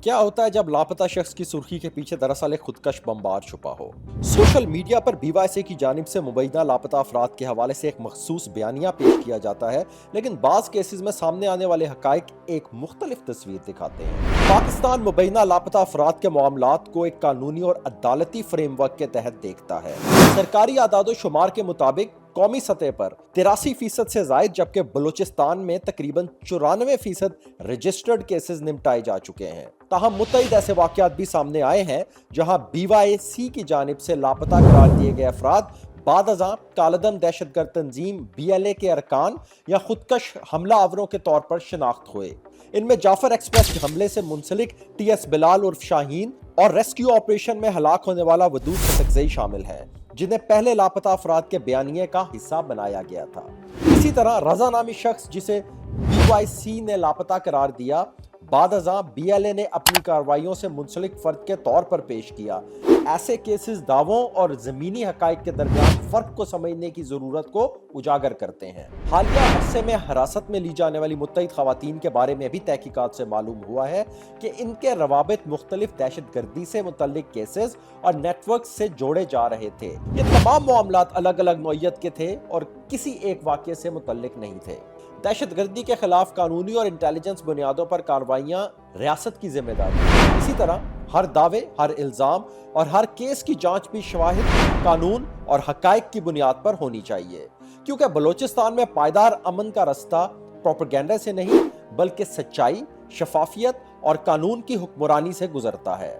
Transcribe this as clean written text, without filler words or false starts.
क्या होता है जब लापता शख्स की सुर्खी के पीछे दरअसल एक खुदकश बमबार छुपा हो? सोशल मीडिया पर बीवाईसी की जानिब से मुबैना लापता अफराद के हवाले से एक मखसूस बयानिया पेश किया जाता है, लेकिन बाज केसेस में सामने आने वाले हकाइक एक मुख्तलिफ तस्वीर दिखाते हैं। पाकिस्तान मुबैना लापता अफराद के मामलात को एक कानूनी और अदालती फ्रेमवर्क के तहत देखता है। सरकारी आदादो शुमार के मुताबिक कौमी सतह पर 83% से जायद, जबकि बलूचिस्तान में तकरीबन 94% रजिस्टर्ड केसेस निपटाए जा चुके हैं। ताहम मुतअद्दिद ऐसे वाकयात भी सामने आए हैं जहां BYC की जानिब से लापता करार दिए गए अफराद बाद अज़ां कालदम दहशतगर्द तंजीम BLA के अरकान या खुदकश हमला आवरों के तौर पर शनाख्त हुए। इनमें जाफर एक्सप्रेस हमले से मुंसलिक TS बिलाल उर्फ शाहीन और रेस्क्यू ऑपरेशन में हलाक होने वाला वदूद कसकज़ई शामिल है, जिन्हें पहले लापता अफराद के बयानिए का हिस्सा बनाया गया था। इसी तरह रजा नामी शख्स जिसे BYC ने लापता करार दिया, बाद अज़ां BLA ने अपनी कार्रवाइयों से मुंसलिक फर्द के तौर पर पेश किया। ऐसे केसेस दावों और ज़मीनी हकाइक के दरमियान फ़र्क को समझने की ज़रूरत को उजागर करते हैं। हालिया अरसे में हिरासत में ली जाने वाली मुत्तहिद ख़वातीन के बारे में भी तहकीकात से मालूम हुआ है कि इनके रवाबित मुख्तलिफ दहशतगर्दी से मुतल्लिक केसेस और नेटवर्क से जोड़े जा रहे थे। ये तमाम मामलात अलग अलग नौइयत के थे और किसी एक वाक़ये से मुतल्लिक नहीं थे। दहशतगर्दी के खिलाफ कानूनी और इंटेलिजेंस बुनियादों पर कार्रवाइयां रियासत की जिम्मेदारी है। इसी तरह हर दावे, हर इल्ज़ाम और हर केस की जांच भी शवाहिद, कानून और हकाइक की बुनियाद पर होनी चाहिए, क्योंकि बलूचिस्तान में पायदार अमन का रास्ता प्रोपेगेंडा से नहीं बल्कि सच्चाई, शफाफियत और कानून की हुक्मरानी से गुजरता है।